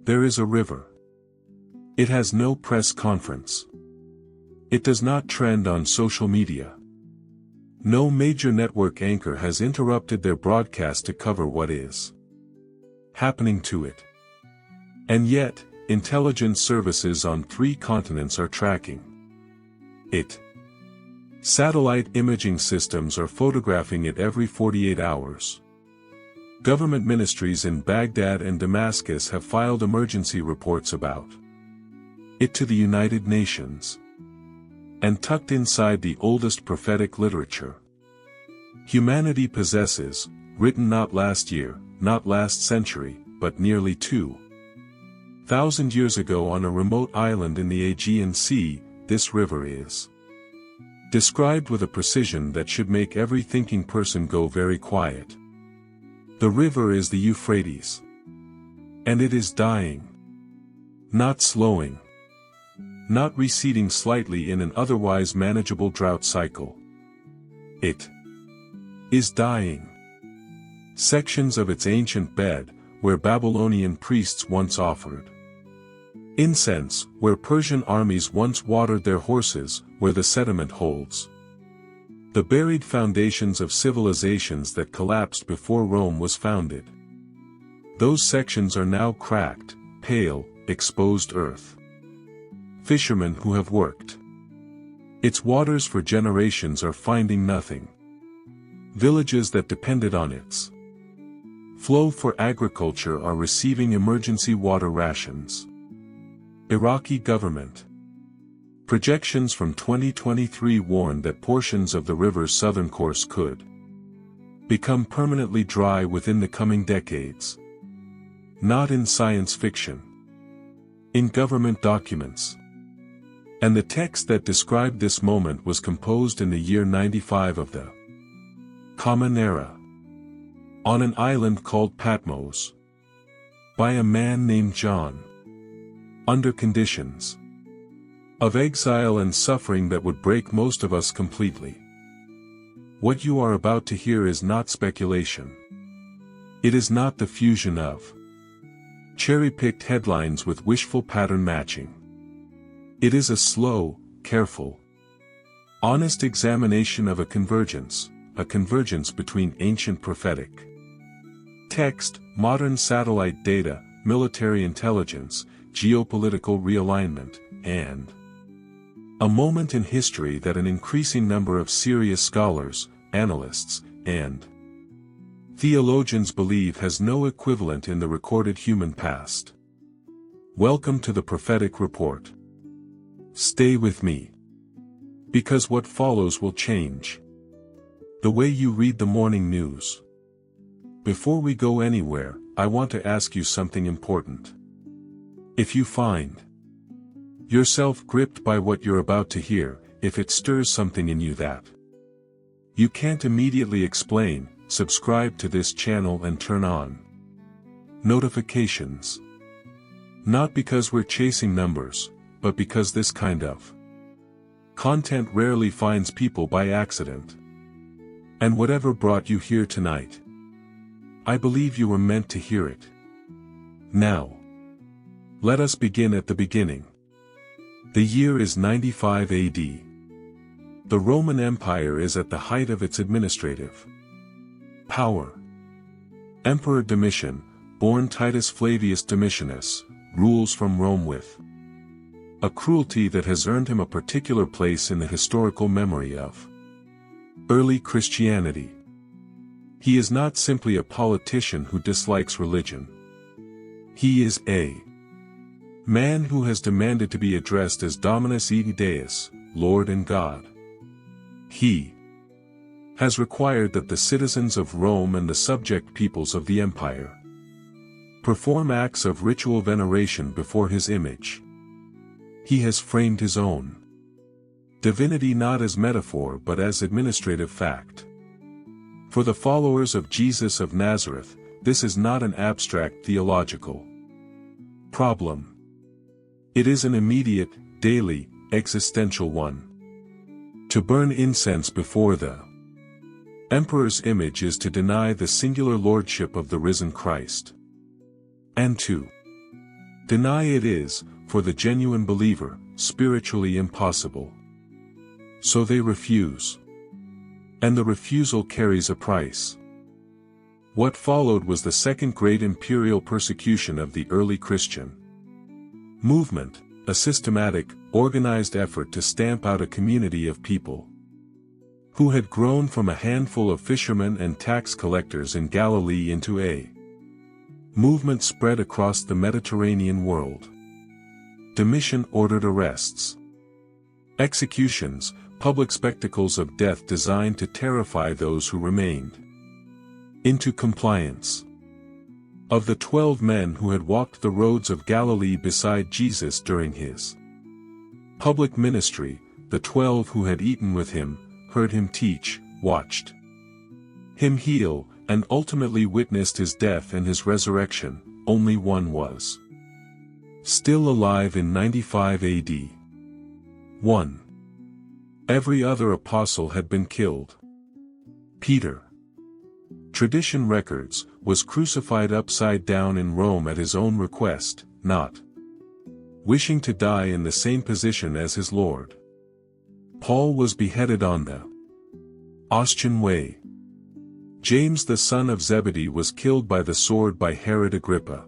There is a river. It has no press conference. It does not trend on social media. No major network anchor has interrupted their broadcast to cover what is happening to it. And yet, intelligence services on 3 continents are tracking it. Satellite imaging systems are photographing it every 48 hours. Government ministries in Baghdad and Damascus have filed emergency reports about it to the United Nations. And tucked inside the oldest prophetic literature humanity possesses, written not last year, not last century, but nearly 2,000 years ago on a remote island in the Aegean Sea, this river is described with a precision that should make every thinking person go very quiet. The river is the Euphrates. And it is dying. Not slowing. Not receding slightly in an otherwise manageable drought cycle. It is dying. Sections of its ancient bed, where Babylonian priests once offered incense, where Persian armies once watered their horses, where the sediment holds the buried foundations of civilizations that collapsed before Rome was founded. Those sections are now cracked, pale, exposed earth. Fishermen who have worked its waters for generations are finding nothing. Villages that depended on its flow for agriculture are receiving emergency water rations. Iraqi government projections from 2023 warn that portions of the river's southern course could become permanently dry within the coming decades. Not in science fiction. In government documents. And the text that described this moment was composed in the year 95 of the Common Era, on an island called Patmos, by a man named John, under conditions of exile and suffering that would break most of us completely. What you are about to hear is not speculation. It is not the fusion of cherry-picked headlines with wishful pattern matching. It is a slow, careful, honest examination of a convergence between ancient prophetic text, modern satellite data, military intelligence, geopolitical realignment, and a moment in history that an increasing number of serious scholars, analysts, and theologians believe has no equivalent in the recorded human past. Welcome to the Prophetic Report. Stay with me. Because what follows will change the way you read the morning news. Before we go anywhere, I want to ask you something important. If you find yourself gripped by what you're about to hear, if it stirs something in you that you can't immediately explain, subscribe to this channel and turn on notifications. Not because we're chasing numbers, but because this kind of content rarely finds people by accident. And whatever brought you here tonight, I believe you were meant to hear it. Now, let us begin at the beginning. The year is 95 AD. The Roman Empire is at the height of its administrative power. Emperor Domitian, born Titus Flavius Domitianus, rules from Rome with a cruelty that has earned him a particular place in the historical memory of early Christianity. He is not simply a politician who dislikes religion. He is a man who has demanded to be addressed as Dominus et Deus, Lord and God. He has required that the citizens of Rome and the subject peoples of the empire perform acts of ritual veneration before his image. He has framed his own divinity not as metaphor but as administrative fact. For the followers of Jesus of Nazareth, this is not an abstract theological problem. It is an immediate, daily, existential one. To burn incense before the emperor's image is to deny the singular lordship of the risen Christ. And to Deny it is, for the genuine believer, spiritually impossible. So they refuse. And the refusal carries a price. What followed was the second great imperial persecution of the early Christian movement, a systematic, organized effort to stamp out a community of people who had grown from a handful of fishermen and tax collectors in Galilee into a movement spread across the Mediterranean world. Domitian ordered arrests, executions, public spectacles of death designed to terrify those who remained into compliance. Of the 12 men who had walked the roads of Galilee beside Jesus during his public ministry, the 12 who had eaten with him, heard him teach, watched him heal, and ultimately witnessed his death and his resurrection, only one was still alive in 95 AD. 1. Every other apostle had been killed. Peter, tradition records, was crucified upside down in Rome at his own request, not wishing to die in the same position as his Lord. Paul was beheaded on the Ostian Way. James the son of Zebedee was killed by the sword by Herod Agrippa.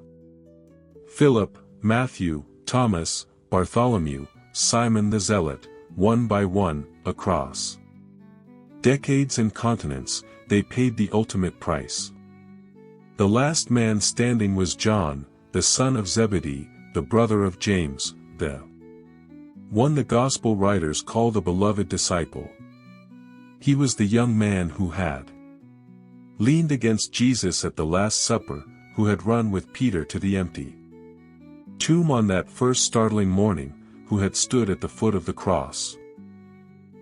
Philip, Matthew, Thomas, Bartholomew, Simon the Zealot, one by one, across decades and continents, they paid the ultimate price. The last man standing was John, the son of Zebedee, the brother of James, the one the gospel writers call the beloved disciple. He was the young man who had leaned against Jesus at the Last Supper, who had run with Peter to the empty tomb on that first startling morning, who had stood at the foot of the cross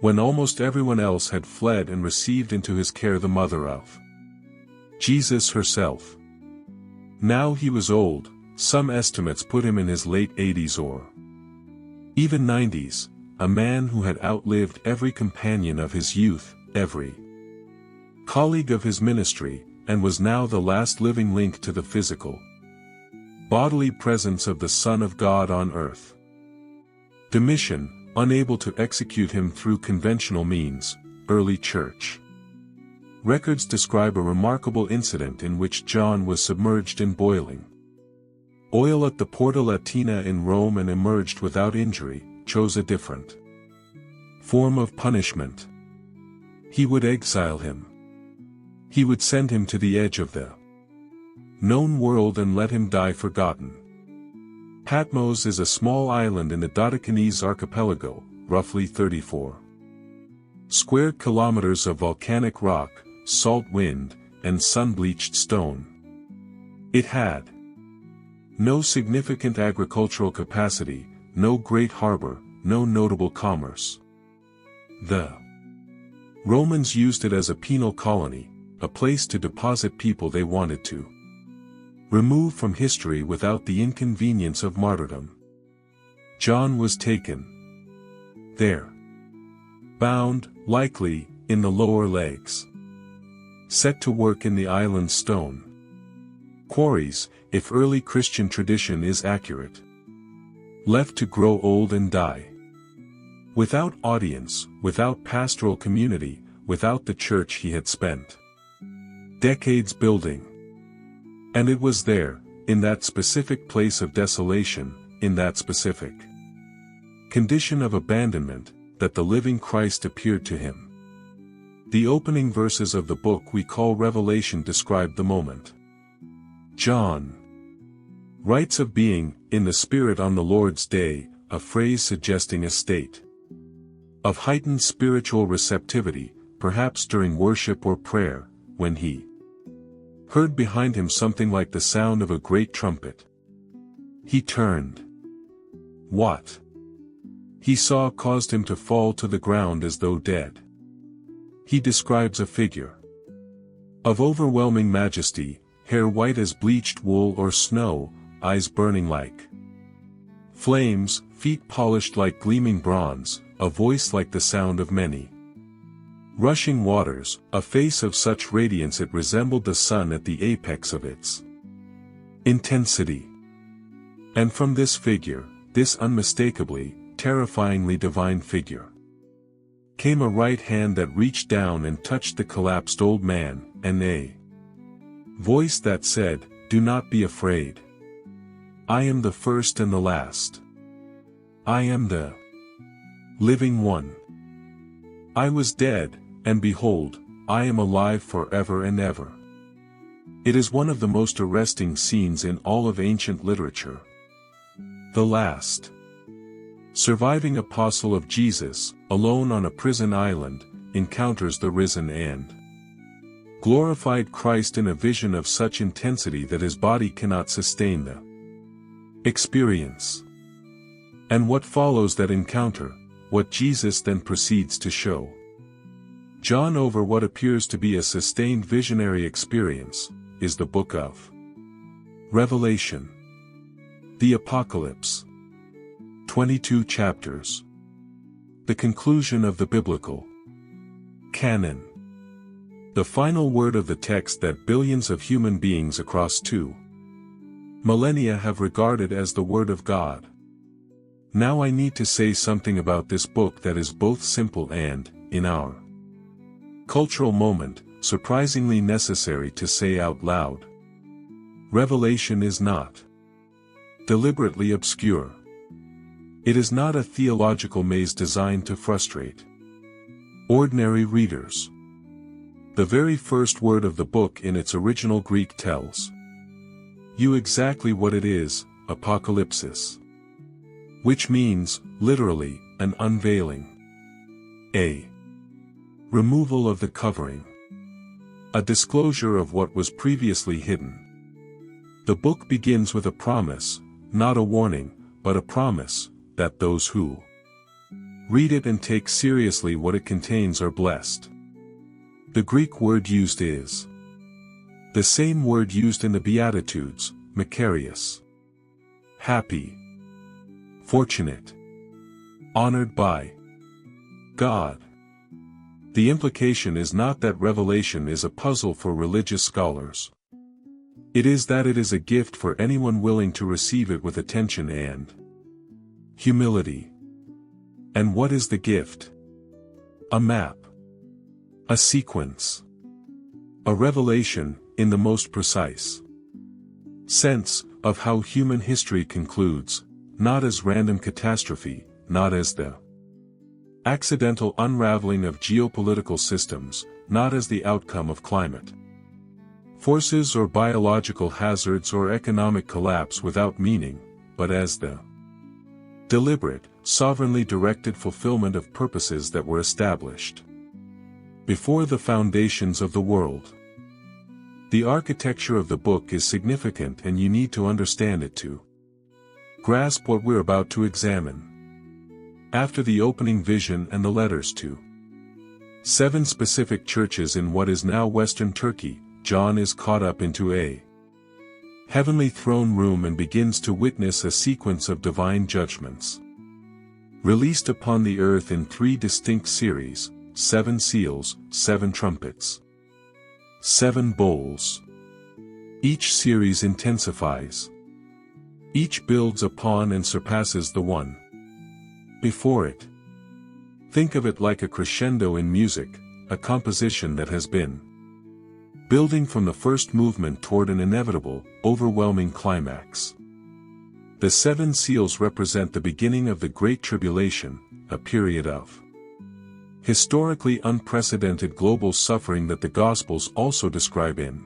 when almost everyone else had fled and received into his care the mother of Jesus herself. Now he was old, some estimates put him in his late 80s or even 90s, a man who had outlived every companion of his youth, every colleague of his ministry, and was now the last living link to the physical, bodily presence of the Son of God on earth. Domitian, unable to execute him through conventional means, early church records describe a remarkable incident in which John was submerged in boiling oil at the Porta Latina in Rome and emerged without injury, chose a different form of punishment. He would exile him. He would send him to the edge of the known world and let him die forgotten. Patmos is a small island in the Dodecanese archipelago, roughly 34 square kilometers of volcanic rock, salt wind, and sun-bleached stone. It had no significant agricultural capacity, no great harbor, no notable commerce. The Romans used it as a penal colony, a place to deposit people they wanted to remove from history without the inconvenience of martyrdom. John was taken there, bound, likely, in the lower legs, set to work in the island's stone quarries, if early Christian tradition is accurate, left to grow old and die. Without audience, without pastoral community, without the church he had spent decades building. And it was there, in that specific place of desolation, in that specific condition of abandonment, that the living Christ appeared to him. The opening verses of the book we call Revelation describe the moment. John writes of being, in the Spirit on the Lord's day, a phrase suggesting a state of heightened spiritual receptivity, perhaps during worship or prayer, when he heard behind him something like the sound of a great trumpet. He turned. What he saw caused him to fall to the ground as though dead. He describes a figure of overwhelming majesty, hair white as bleached wool or snow, eyes burning like flames, feet polished like gleaming bronze, a voice like the sound of many rushing waters, a face of such radiance it resembled the sun at the apex of its intensity. And from this figure, this unmistakably, terrifyingly divine figure, came a right hand that reached down and touched the collapsed old man, and a voice that said, "Do not be afraid. I am the first and the last. I am the living one. I was dead, and behold, I am alive forever and ever." It is one of the most arresting scenes in all of ancient literature. The last surviving apostle of Jesus, alone on a prison island, encounters the risen and glorified Christ in a vision of such intensity that his body cannot sustain the experience. And what follows that encounter, what Jesus then proceeds to show John over what appears to be a sustained visionary experience, is the book of Revelation. The Apocalypse. 22 chapters. The conclusion of the biblical canon. The final word of the text that billions of human beings across 2 millennia have regarded as the Word of God. Now I need to say something about this book that is both simple and, in our cultural moment, surprisingly necessary to say out loud. Revelation is not deliberately obscure. It is not a theological maze designed to frustrate ordinary readers. The very first word of the book in its original Greek tells you exactly what it is, apocalypsis. Which means, literally, an unveiling. A removal of the covering. A disclosure of what was previously hidden. The book begins with a promise, not a warning, but a promise, that those who read it and take seriously what it contains are blessed. The Greek word used is the same word used in the Beatitudes, Macarius. Happy, fortunate, honored by God. The implication is not that Revelation is a puzzle for religious scholars. It is that it is a gift for anyone willing to receive it with attention and humility. And what is the gift? A map. A sequence. A revelation, in the most precise sense, of how human history concludes, not as random catastrophe, not as the accidental unraveling of geopolitical systems, not as the outcome of climate forces or biological hazards or economic collapse without meaning, but as the deliberate, sovereignly directed fulfillment of purposes that were established before the foundations of the world. The architecture of the book is significant, and you need to understand it to grasp what we're about to examine. After the opening vision and the letters to 7 specific churches in what is now Western Turkey, John is caught up into a heavenly throne room and begins to witness a sequence of divine judgments released upon the earth in 3 distinct series: 7 seals, 7 trumpets, 7 bowls. Each series intensifies. Each builds upon and surpasses the one before it. Think of it like a crescendo in music, a composition that has been building from the first movement toward an inevitable, overwhelming climax. The 7 seals represent the beginning of the Great Tribulation, a period of historically unprecedented global suffering that the Gospels also describe in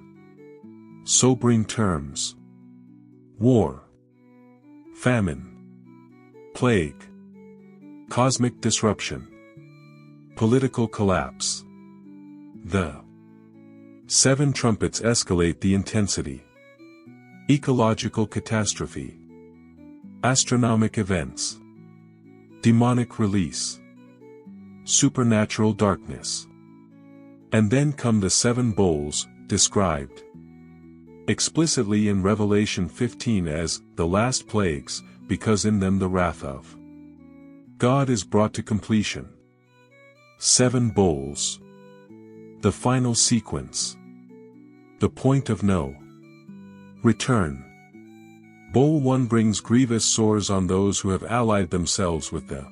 sobering terms: war, famine, plague, cosmic disruption, political collapse. The 7 trumpets escalate the intensity. Ecological catastrophe, astronomic events, demonic release, supernatural darkness. And then come the 7 bowls, described explicitly in Revelation 15 as the last plagues, because in them the wrath of God is brought to completion. 7 bowls. The final sequence. The point of no return. Bowl 1 brings grievous sores on those who have allied themselves with the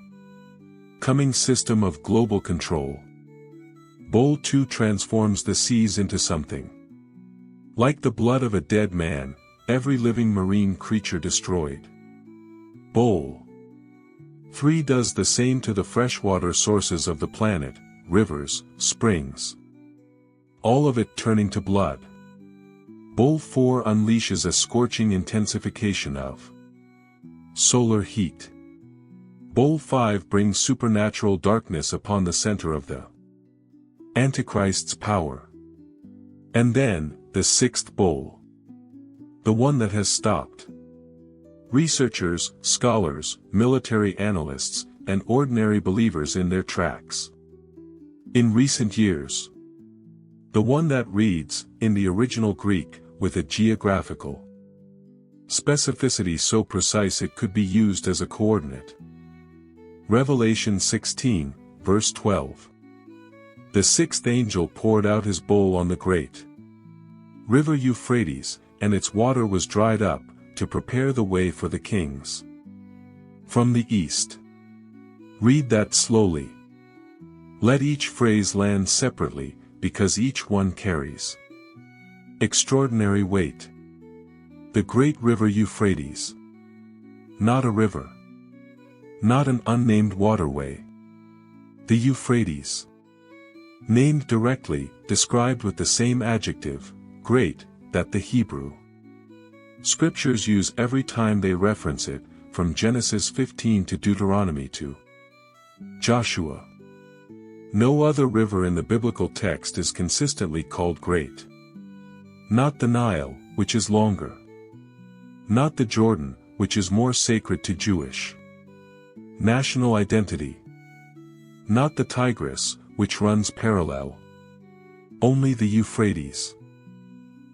coming system of global control. Bowl 2 transforms the seas into something like the blood of a dead man, every living marine creature destroyed. Bowl 3 does the same to the freshwater sources of the planet, rivers, springs. All of it turning to blood. Bowl 4 unleashes a scorching intensification of solar heat. Bowl 5 brings supernatural darkness upon the center of the Antichrist's power. And then, the sixth bowl. The one that has stopped researchers, scholars, military analysts, and ordinary believers in their tracks. In recent years, the one that reads, in the original Greek, with a geographical specificity so precise it could be used as a coordinate. Revelation 16, verse 12. The sixth angel poured out his bowl on the great river Euphrates, and its water was dried up, to prepare the way for the kings from the east. Read that slowly. Let each phrase land separately, because each one carries extraordinary weight. The great river Euphrates. Not a river. Not an unnamed waterway. The Euphrates. Named directly, described with the same adjective, great, that the Hebrew scriptures use every time they reference it, from Genesis 15 to Deuteronomy to Joshua. No other river in the biblical text is consistently called great. Not the Nile, which is longer. Not the Jordan, which is more sacred to Jewish national identity. Not the Tigris, which runs parallel. Only the Euphrates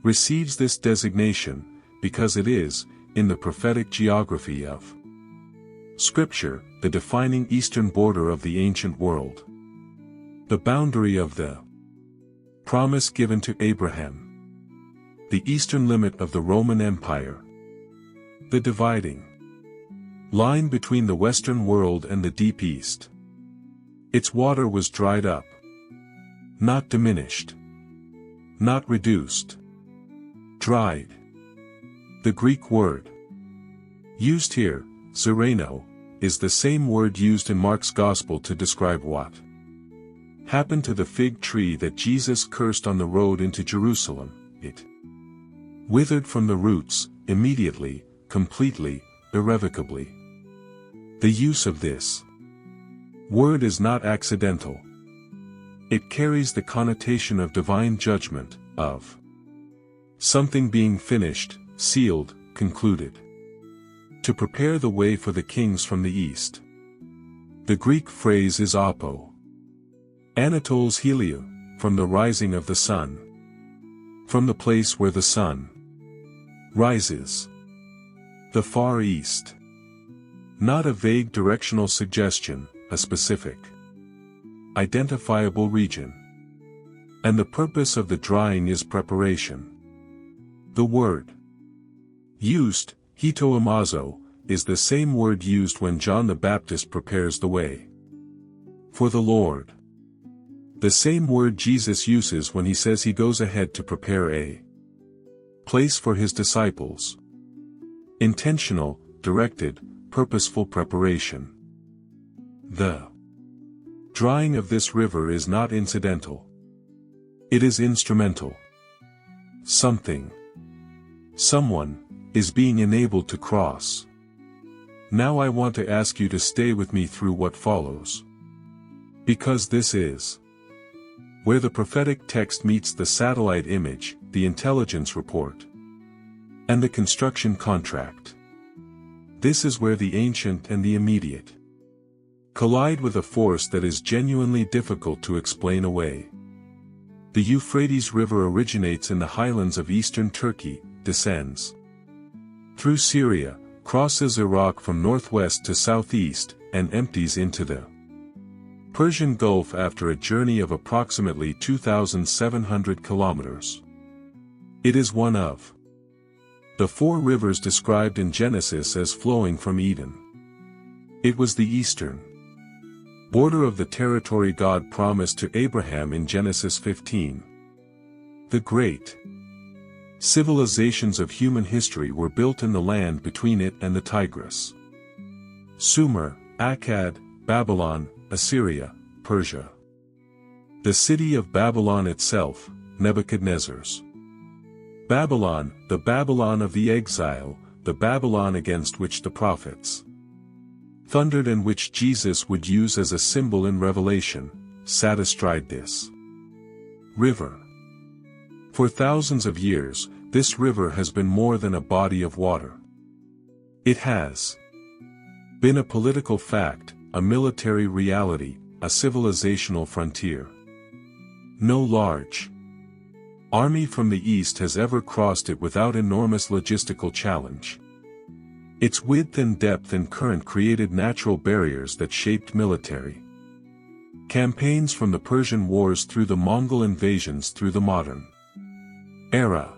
receives this designation, because it is, in the prophetic geography of Scripture, the defining eastern border of the ancient world. The boundary of the promise given to Abraham. The eastern limit of the Roman Empire. The dividing line between the Western world and the Deep East. Its water was dried up. Not diminished. Not reduced. Dried. The Greek word used here, zereno, is the same word used in Mark's Gospel to describe what happened to the fig tree that Jesus cursed on the road into Jerusalem. It withered from the roots, immediately, completely, irrevocably. The use of this word is not accidental. It carries the connotation of divine judgment, of something being finished, sealed, concluded. To prepare the way for the kings from the east. The Greek phrase is apo. Anatole's helio, from the rising of the sun. From the place where the sun rises. The Far East. Not a vague directional suggestion, a specific, identifiable region. And the purpose of the drying is preparation. The word used, hitoamazo, is the same word used when John the Baptist prepares the way for the Lord. The same word Jesus uses when he says he goes ahead to prepare a place for his disciples. Intentional, directed, purposeful preparation. The drying of this river is not incidental. It is instrumental. Something, someone, is being enabled to cross. Now I want to ask you to stay with me through what follows. Because this is where the prophetic text meets the satellite image, the intelligence report, and the construction contract. This is where the ancient and the immediate collide with a force that is genuinely difficult to explain away. The Euphrates River originates in the highlands of eastern Turkey, descends through Syria, crosses Iraq from northwest to southeast, and empties into the Persian Gulf after a journey of approximately 2,700 kilometers. It is one of The four rivers described in Genesis as flowing from Eden. It was the eastern border of the territory God promised to Abraham in Genesis 15. The great civilizations of human history were built in the land between it and the Tigris. Sumer, Akkad, Babylon, Assyria, Persia. The city of Babylon itself, Nebuchadnezzar's. Babylon, the Babylon of the exile, the Babylon against which the prophets thundered and which Jesus would use as a symbol in Revelation, sat astride this river. For thousands of years, this river has been more than a body of water. It has been a political fact, a military reality, a civilizational frontier. No large army from the east has ever crossed it without enormous logistical challenge. Its width and depth and current created natural barriers that shaped military campaigns from the Persian Wars through the Mongol invasions through the modern era.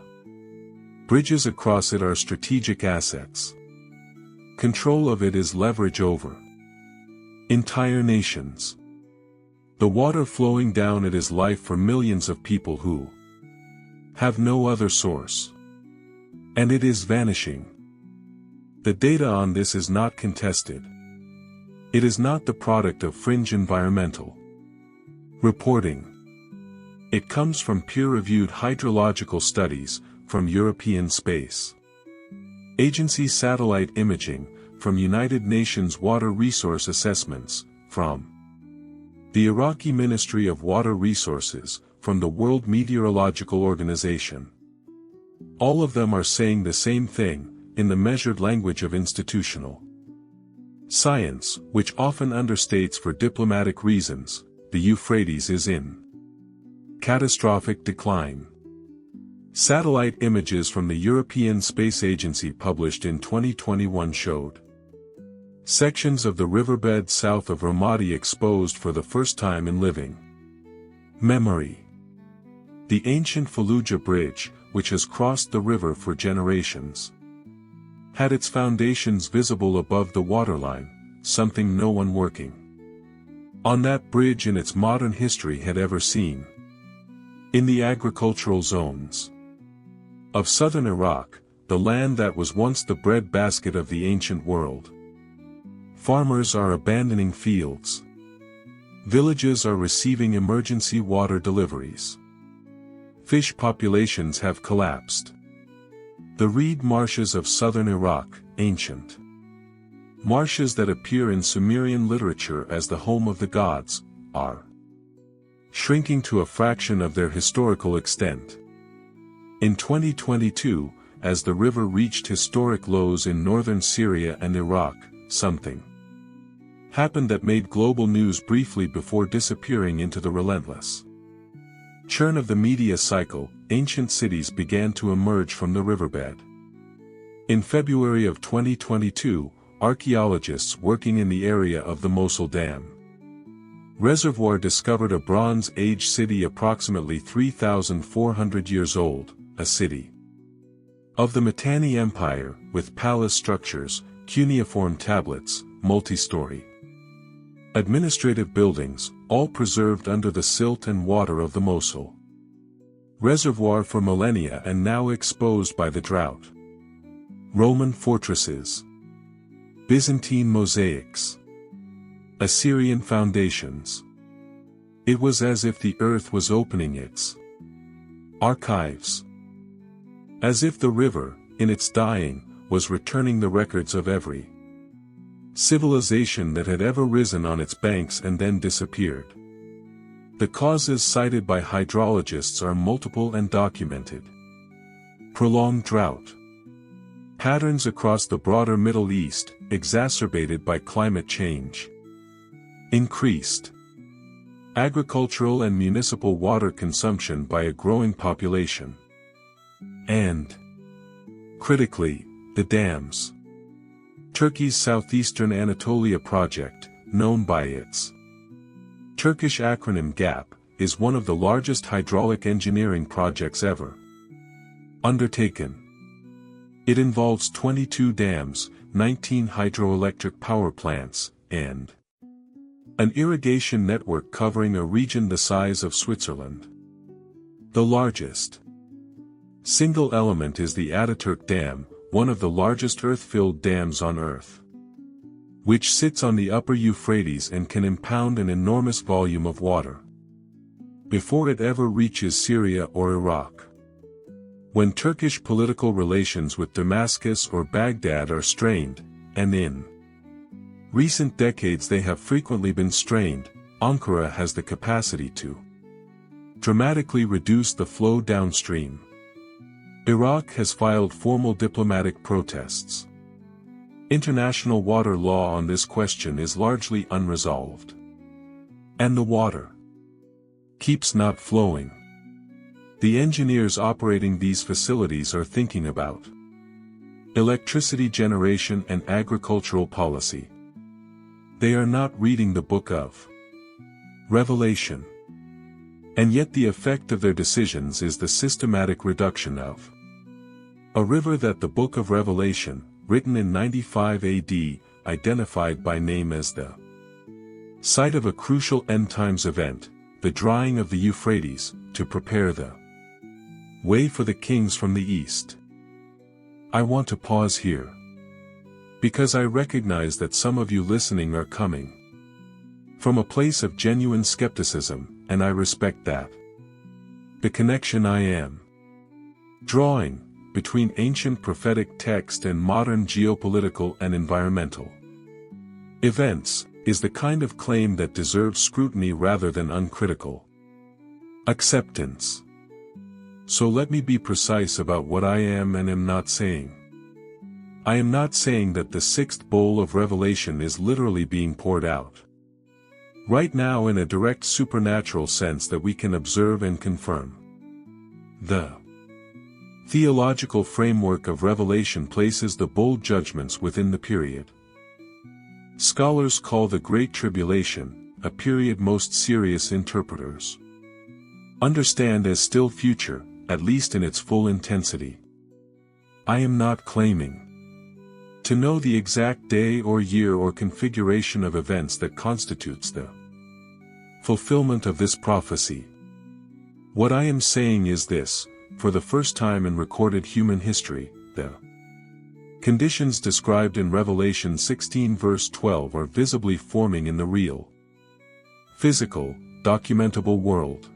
Bridges across it are strategic assets. Control of it is leverage over entire nations. The water flowing down it is life for millions of people who have no other source. And it is vanishing. The data on this is not contested. It is not the product of fringe environmental reporting. It comes from peer-reviewed hydrological studies, from European Space Agency satellite imaging, from United Nations Water Resource Assessments, from the Iraqi Ministry of Water Resources, from the World Meteorological Organization. All of them are saying the same thing, in the measured language of institutional science, which often understates for diplomatic reasons, the Euphrates is in catastrophic decline. Satellite images from the European Space Agency published in 2021 showed sections of the riverbed south of Ramadi exposed for the first time in living memory. The ancient Fallujah Bridge, which has crossed the river for generations, had its foundations visible above the waterline, something no one working on that bridge in its modern history had ever seen. In the agricultural zones of southern Iraq, the land that was once the breadbasket of the ancient world, farmers are abandoning fields. Villages are receiving emergency water deliveries. Fish populations have collapsed. The reed marshes of southern Iraq, ancient marshes that appear in Sumerian literature as the home of the gods, are shrinking to a fraction of their historical extent. In 2022, as the river reached historic lows in northern Syria and Iraq, something happened that made global news briefly before disappearing into the relentless churn of the media cycle. Ancient cities began to emerge from the riverbed. In February of 2022, archaeologists working in the area of the Mosul Dam reservoir discovered a Bronze Age city approximately 3,400 years old, a city of the Mitanni Empire, with palace structures, cuneiform tablets, multi-story administrative buildings, all preserved under the silt and water of the Mosul reservoir for millennia and now exposed by the drought. Roman fortresses, Byzantine mosaics, Assyrian foundations. It was as if the earth was opening its archives. As if the river, in its dying, was returning the records of every civilization that had ever risen on its banks and then disappeared. The causes cited by hydrologists are multiple and documented. Prolonged drought. Patterns across the broader Middle East, exacerbated by climate change. Increased agricultural and municipal water consumption by a growing population. And, critically, the dams. Turkey's southeastern Anatolia project, known by its Turkish acronym GAP, is one of the largest hydraulic engineering projects ever undertaken. It involves 22 dams, 19 hydroelectric power plants, and an irrigation network covering a region the size of Switzerland. The largest single element is the Ataturk Dam, one of the largest earth-filled dams on Earth, which sits on the upper Euphrates and can impound an enormous volume of water before it ever reaches Syria or Iraq. When Turkish political relations with Damascus or Baghdad are strained, and in recent decades they have frequently been strained, Ankara has the capacity to dramatically reduce the flow downstream. Iraq has filed formal diplomatic protests. International water law on this question is largely unresolved. And the water keeps not flowing. The engineers operating these facilities are thinking about electricity generation and agricultural policy. They are not reading the book of Revelation. And yet the effect of their decisions is the systematic reduction of a river that the book of Revelation, written in 95 AD, identified by name as the site of a crucial end-times event, the drying of the Euphrates, to prepare the way for the kings from the east. I want to pause here, because I recognize that some of you listening are coming from a place of genuine skepticism, and I respect that. The connection I am drawing between ancient prophetic text and modern geopolitical and environmental events is the kind of claim that deserves scrutiny rather than uncritical acceptance. So let me be precise about what I am and am not saying. I am not saying that the sixth bowl of Revelation is literally being poured out right now in a direct supernatural sense that we can observe and confirm. The theological framework of Revelation places the bold judgments within the period scholars call the Great Tribulation, a period most serious interpreters understand as still future, at least in its full intensity. I am not claiming to know the exact day or year or configuration of events that constitutes the fulfillment of this prophecy. What I am saying is this: for the first time in recorded human history, the conditions described in Revelation 16 verse 12 are visibly forming in the real, physical, documentable world.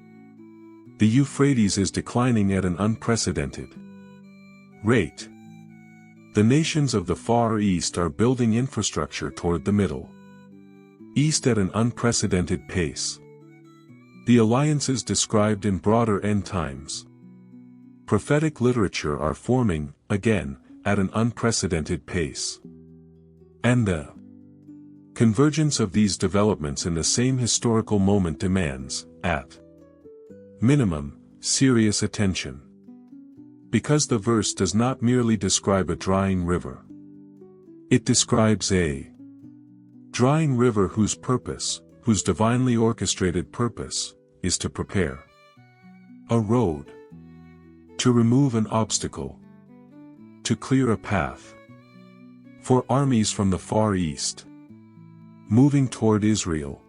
The Euphrates is declining at an unprecedented rate. The nations of the Far East are building infrastructure toward the Middle East at an unprecedented pace. The alliances described in broader end times prophetic literature are forming, again, at an unprecedented pace. And the convergence of these developments in the same historical moment demands, at minimum, serious attention. Because the verse does not merely describe a drying river. It describes a drying river whose purpose, whose divinely orchestrated purpose, is to prepare a road, to remove an obstacle, to clear a path for armies from the Far East moving toward Israel.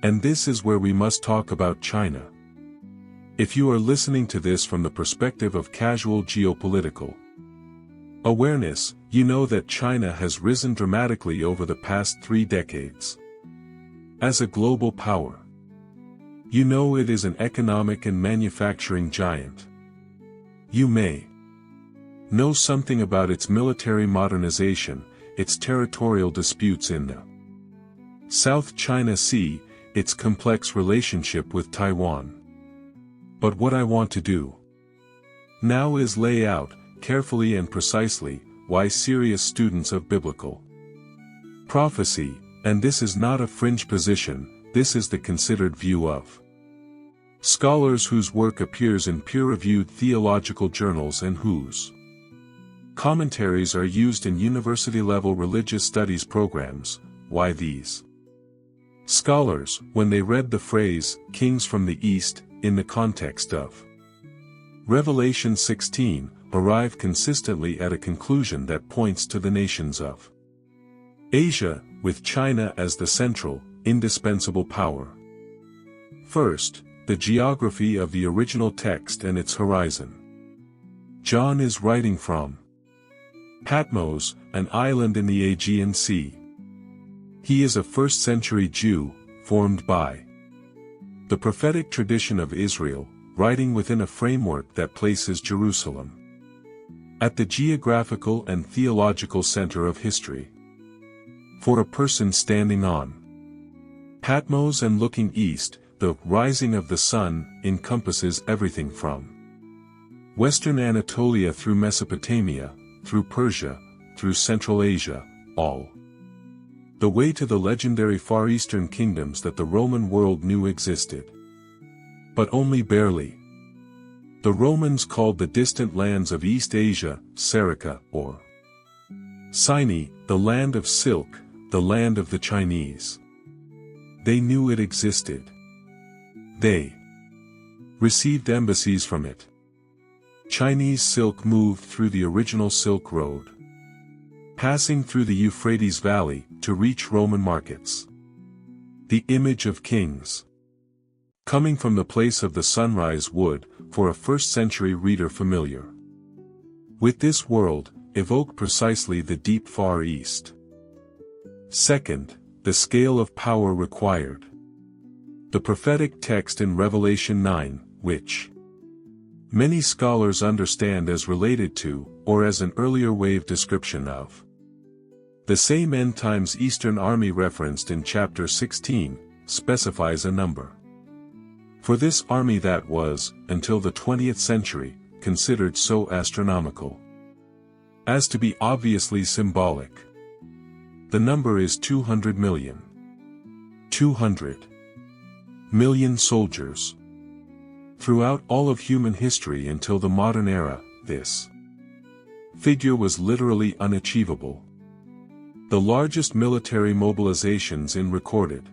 And this is where we must talk about China. If you are listening to this from the perspective of casual geopolitical awareness, you know that China has risen dramatically over the past 3 decades as a global power. You know it is an economic and manufacturing giant. You may know something about its military modernization, its territorial disputes in the South China Sea, its complex relationship with Taiwan. But what I want to do now is lay out, carefully and precisely, why serious students of biblical prophecy, and this is not a fringe position, this is the considered view of scholars whose work appears in peer-reviewed theological journals and whose commentaries are used in university-level religious studies programs, why these scholars, when they read the phrase, "Kings from the East," in the context of Revelation 16, arrive consistently at a conclusion that points to the nations of Asia, with China as the central, indispensable power. First, the geography of the original text and its horizon. John is writing from Patmos, an island in the Aegean Sea. He is a first-century Jew, formed by the prophetic tradition of Israel, writing within a framework that places Jerusalem at the geographical and theological center of history. For a person standing on Patmos and looking east, the rising of the sun encompasses everything from Western Anatolia through Mesopotamia, through Persia, through Central Asia, all the way to the legendary Far Eastern kingdoms that the Roman world knew existed. But only barely. The Romans called the distant lands of East Asia, Serica, or Sine, the land of silk, the land of the Chinese. They knew it existed. They received embassies from it. Chinese silk moved through the original Silk Road, passing through the Euphrates Valley to reach Roman markets. The image of kings coming from the place of the sunrise would, for a first-century reader familiar with this world, evoke precisely the deep Far East. Second, the scale of power required. The prophetic text in Revelation 9, which many scholars understand as related to, or as an earlier wave description of, the same end-times Eastern army referenced in chapter 16, specifies a number. For this army that was, until the 20th century, considered so astronomical as to be obviously symbolic. The number is 200 million. 200 million soldiers. Throughout all of human history until the modern era, this figure was literally unachievable. The largest military mobilizations in recorded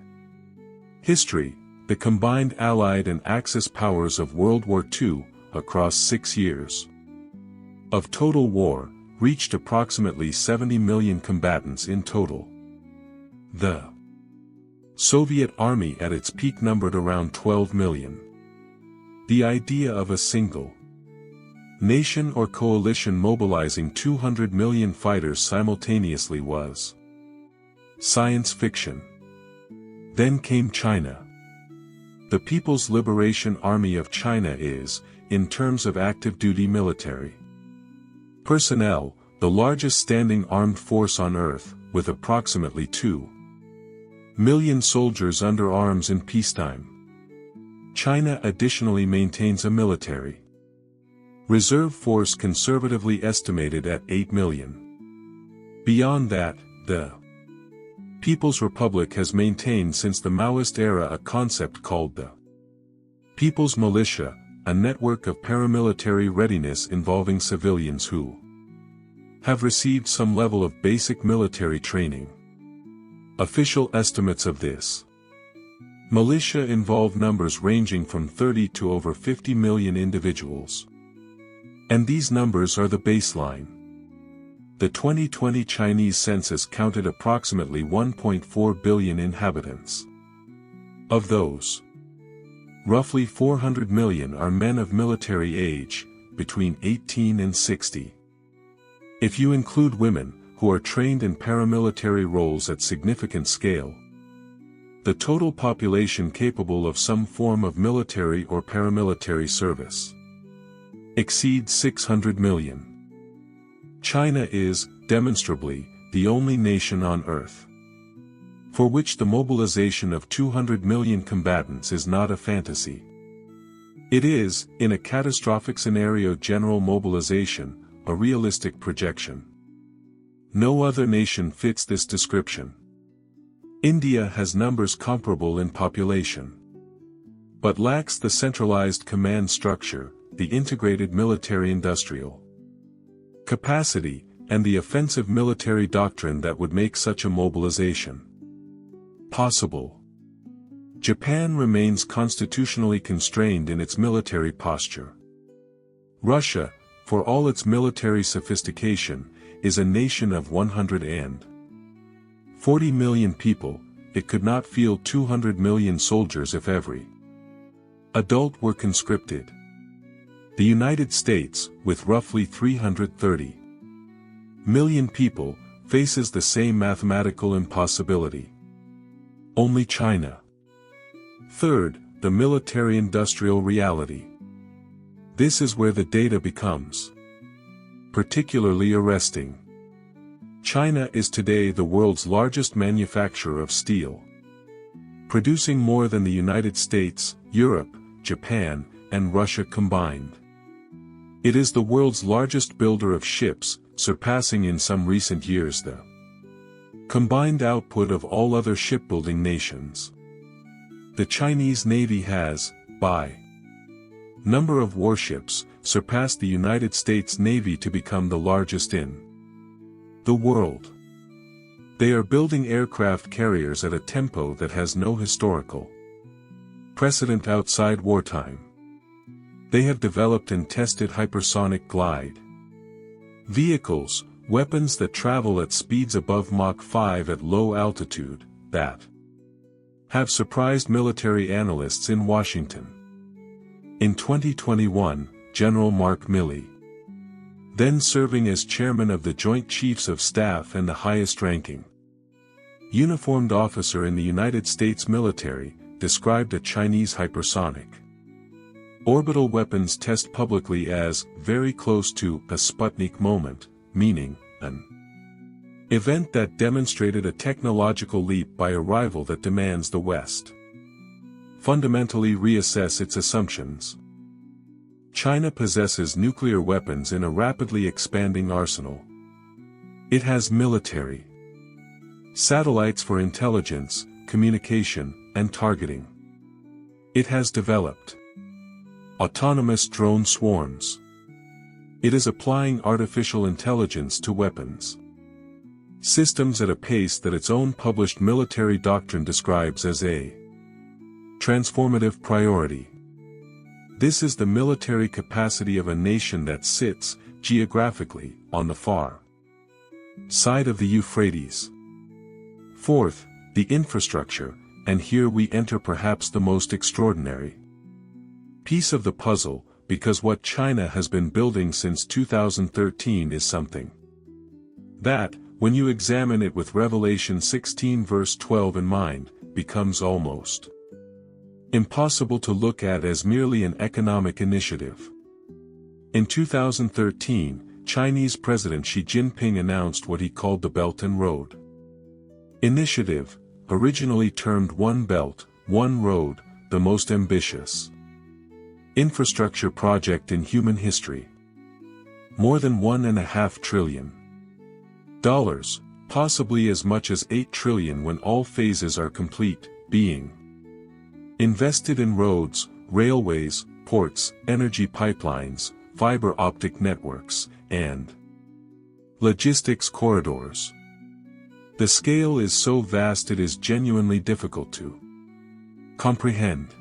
history, the combined Allied and Axis powers of World War II, across 6 years of total war, reached approximately 70 million combatants in total. The Soviet army at its peak numbered around 12 million. The idea of a single nation or coalition mobilizing 200 million fighters simultaneously was science fiction. Then came China. The People's Liberation Army of China is, in terms of active-duty military personnel, the largest standing armed force on Earth, with approximately 2 million soldiers under arms in peacetime. China additionally maintains a military reserve force conservatively estimated at 8 million. Beyond that, the People's Republic has maintained since the Maoist era a concept called the People's Militia, a network of paramilitary readiness involving civilians who have received some level of basic military training. Official estimates of this militia involve numbers ranging from 30 to over 50 million individuals. And these numbers are the baseline. The 2020 Chinese census counted approximately 1.4 billion inhabitants. Of those, roughly 400 million are men of military age, between 18 and 60. If you include women, who are trained in paramilitary roles at significant scale, the total population capable of some form of military or paramilitary service exceeds 600 million. China is, demonstrably, the only nation on Earth for which the mobilization of 200 million combatants is not a fantasy. It is, in a catastrophic scenario, general mobilization, a realistic projection. No other nation fits this description. India has numbers comparable in population, but lacks the centralized command structure, the integrated military-industrial capacity, and the offensive military doctrine that would make such a mobilization possible. Japan remains constitutionally constrained in its military posture. Russia, for all its military sophistication, is a nation of 140 million people. It could not field 200 million soldiers if every adult were conscripted. The United States, with roughly 330 million people, faces the same mathematical impossibility. Only China. Third, the military-industrial reality. This is where the data becomes particularly arresting. China is today the world's largest manufacturer of steel, producing more than the United States, Europe, Japan, and Russia combined. It is the world's largest builder of ships, surpassing in some recent years the combined output of all other shipbuilding nations. The Chinese Navy has, by number of warships, surpassed the United States Navy to become the largest in the world. They are building aircraft carriers at a tempo that has no historical precedent outside wartime. They have developed and tested hypersonic glide vehicles, weapons that travel at speeds above Mach 5 at low altitude, that have surprised military analysts in Washington. In 2021, General Mark Milley, then serving as chairman of the Joint Chiefs of Staff and the highest-ranking uniformed officer in the United States military, described a Chinese hypersonic orbital weapons test publicly as very close to a Sputnik moment, meaning an event that demonstrated a technological leap by a rival that demands the West fundamentally reassess its assumptions. China possesses nuclear weapons in a rapidly expanding arsenal. It has military satellites for intelligence, communication, and targeting. It has developed autonomous drone swarms. It is applying artificial intelligence to weapons systems at a pace that its own published military doctrine describes as a transformative priority. This is the military capacity of a nation that sits, geographically, on the far side of the Euphrates. Fourth, the infrastructure, and here we enter perhaps the most extraordinary piece of the puzzle, because what China has been building since 2013 is something that, when you examine it with Revelation 16 verse 12 in mind, becomes almost impossible to look at as merely an economic initiative. In 2013, Chinese President Xi Jinping announced what he called the Belt and Road Initiative, originally termed One Belt, One Road, the most ambitious infrastructure project in human history. More than $1.5 trillion, possibly as much as $8 trillion when all phases are complete, being invested in roads, railways, ports, energy pipelines, fiber optic networks, and logistics corridors. The scale is so vast it is genuinely difficult to comprehend.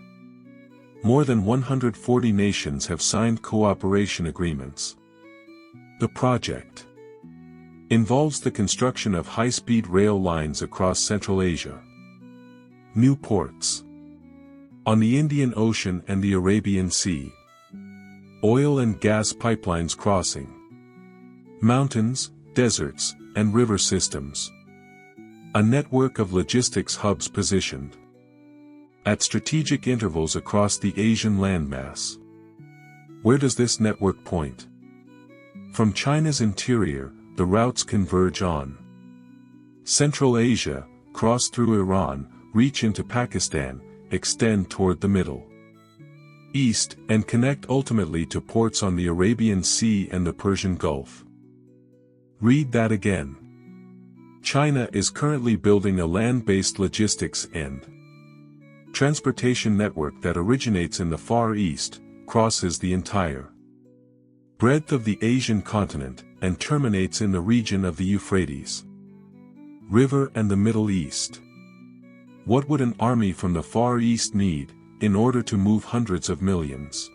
More than 140 nations have signed cooperation agreements. The project involves the construction of high-speed rail lines across Central Asia, new ports on the Indian Ocean and the Arabian Sea, oil and gas pipelines crossing mountains, deserts, and river systems, a network of logistics hubs positioned at strategic intervals across the Asian landmass. Where does this network point? From China's interior, the routes converge on Central Asia, cross through Iran, reach into Pakistan, extend toward the Middle East, and connect ultimately to ports on the Arabian Sea and the Persian Gulf. Read that again. China is currently building a land-based logistics and transportation network that originates in the Far East, crosses the entire breadth of the Asian continent, and terminates in the region of the Euphrates River and the Middle East. What would an army from the Far East need, in order to move hundreds of millions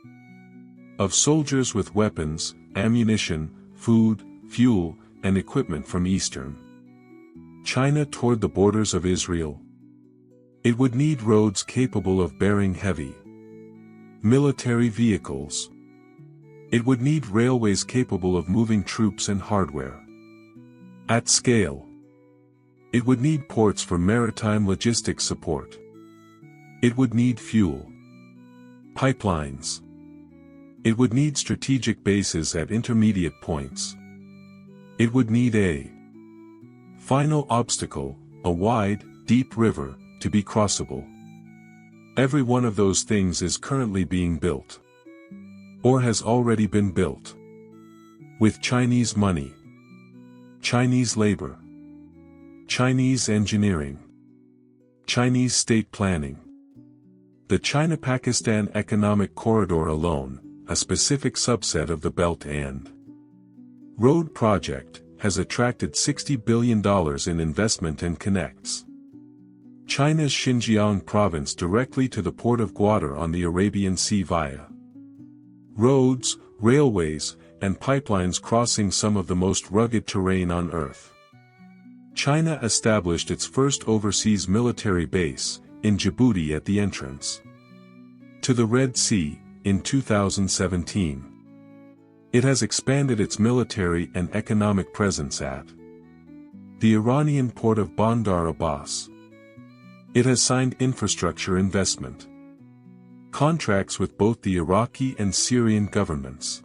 of soldiers with weapons, ammunition, food, fuel, and equipment from eastern China toward the borders of Israel. It would need roads capable of bearing heavy military vehicles. It would need railways capable of moving troops and hardware at scale. It would need ports for maritime logistics support. It would need fuel pipelines. It would need strategic bases at intermediate points. It would need a final obstacle, a wide, deep river, to be crossable. Every one of those things is currently being built, or has already been built, with Chinese money, Chinese labor, Chinese engineering, Chinese state planning. The China-Pakistan Economic Corridor alone, a specific subset of the Belt and Road Project, has attracted $60 billion in investment and connects China's Xinjiang province directly to the port of Gwadar on the Arabian Sea via roads, railways, and pipelines crossing some of the most rugged terrain on Earth. China established its first overseas military base, in Djibouti at the entrance to the Red Sea, in 2017. It has expanded its military and economic presence at the Iranian port of Bandar Abbas. It has signed infrastructure investment contracts with both the Iraqi and Syrian governments.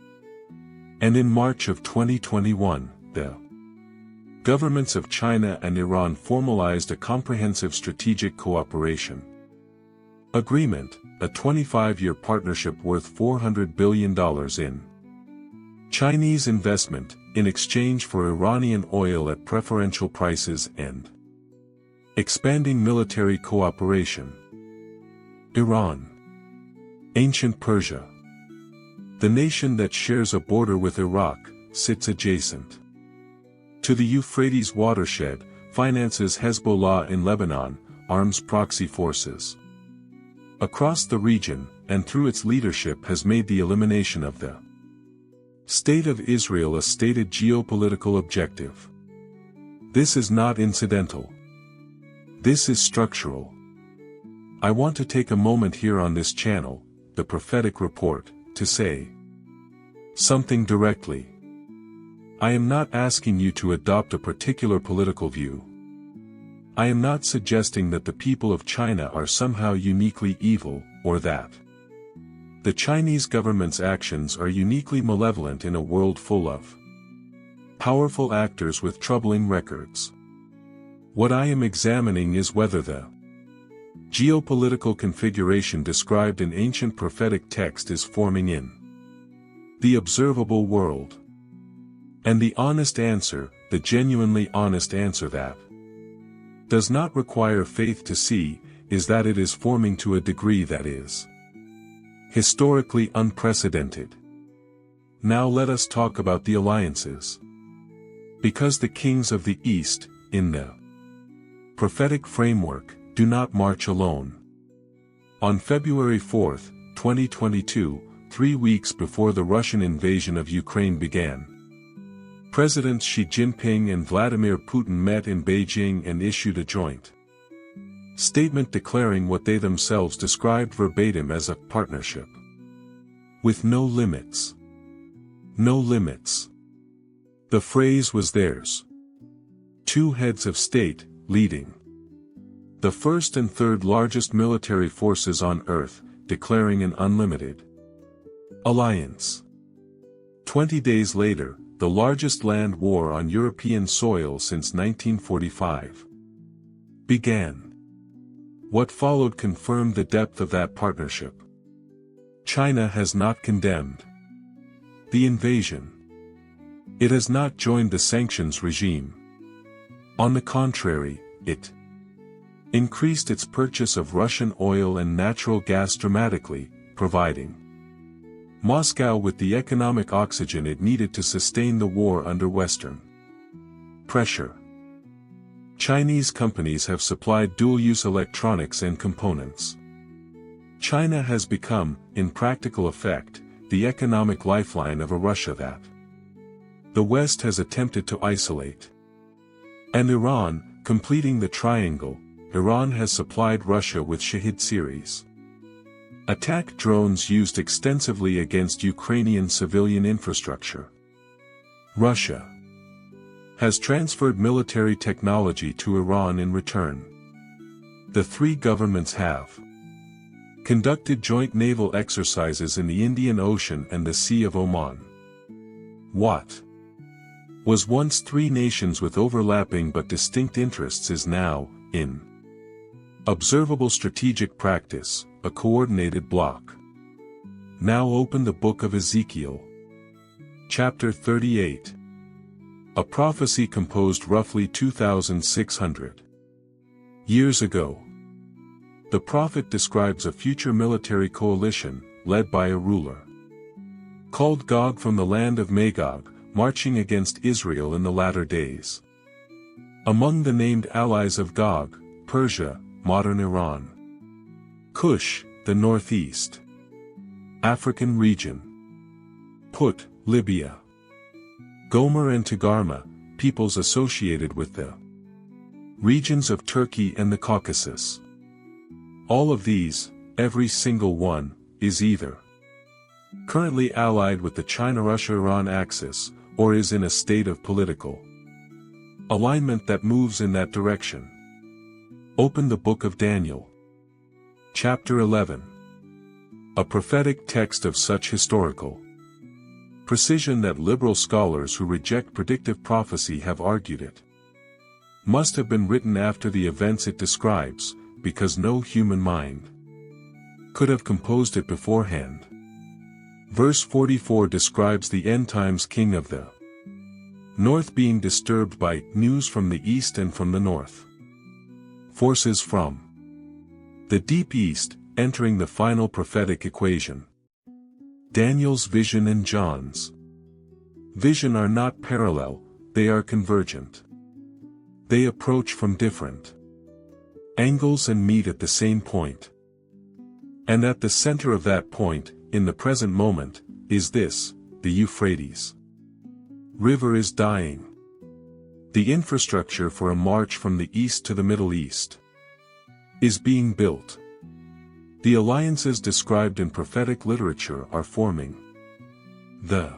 And in March of 2021, the governments of China and Iran formalized a comprehensive strategic cooperation agreement, a 25-year partnership worth $400 billion in Chinese investment, in exchange for Iranian oil at preferential prices and expanding military cooperation. Iran. Ancient Persia. The nation that shares a border with Iraq, sits adjacent to the Euphrates watershed, finances Hezbollah in Lebanon, arms proxy forces across the region, and through its leadership has made the elimination of the State of Israel a stated geopolitical objective. This is not incidental. This is structural. I want to take a moment here on this channel, the Prophetic Report, to say something directly. I am not asking you to adopt a particular political view. I am not suggesting that the people of China are somehow uniquely evil, or that the Chinese government's actions are uniquely malevolent in a world full of powerful actors with troubling records. What I am examining is whether the geopolitical configuration described in ancient prophetic text is forming in the observable world. And the honest answer, the genuinely honest answer that does not require faith to see, is that it is forming to a degree that is historically unprecedented. Now let us talk about the alliances. Because the kings of the East, in the prophetic framework, do not march alone. On February 4, 2022, 3 weeks before the Russian invasion of Ukraine began, Presidents Xi Jinping and Vladimir Putin met in Beijing and issued a joint statement declaring what they themselves described verbatim as a partnership with no limits. No limits. The phrase was theirs. Two heads of state, leading the first and third largest military forces on Earth, declaring an unlimited alliance. 20 days later, the largest land war on European soil since 1945 began. What followed confirmed the depth of that partnership. China has not condemned the invasion. It has not joined the sanctions regime. On the contrary, it increased its purchase of Russian oil and natural gas dramatically, providing Moscow with the economic oxygen it needed to sustain the war under Western pressure. Chinese companies have supplied dual-use electronics and components. China has become, in practical effect, the economic lifeline of a Russia that the West has attempted to isolate. And Iran, completing the triangle, Iran has supplied Russia with Shahid series attack drones used extensively against Ukrainian civilian infrastructure. Russia has transferred military technology to Iran in return. The three governments have conducted joint naval exercises in the Indian Ocean and the Sea of Oman. What was once three nations with overlapping but distinct interests is now, in observable strategic practice, a coordinated bloc. Now open the book of Ezekiel. Chapter 38. A prophecy composed roughly 2,600 years ago. The prophet describes a future military coalition, led by a ruler called Gog from the land of Magog, marching against Israel in the latter days. Among the named allies of Gog, Persia, modern Iran; Kush, the northeast African region; Put, Libya; Gomer and Togarmah, peoples associated with the regions of Turkey and the Caucasus. All of these, every single one, is either currently allied with the China-Russia-Iran axis, or is in a state of political alignment that moves in that direction. Open the book of Daniel. Chapter 11. A prophetic text of such historical precision that liberal scholars who reject predictive prophecy have argued it must have been written after the events it describes, because no human mind could have composed it beforehand. Verse 44 describes the end-times king of the north being disturbed by news from the east and from the north. Forces from the deep east, entering the final prophetic equation. Daniel's vision and John's vision are not parallel, they are convergent. They approach from different angles and meet at the same point. And at the center of that point, in the present moment, is this: the Euphrates River is dying. The infrastructure for a march from the east to the Middle East is being built. The alliances described in prophetic literature are forming. The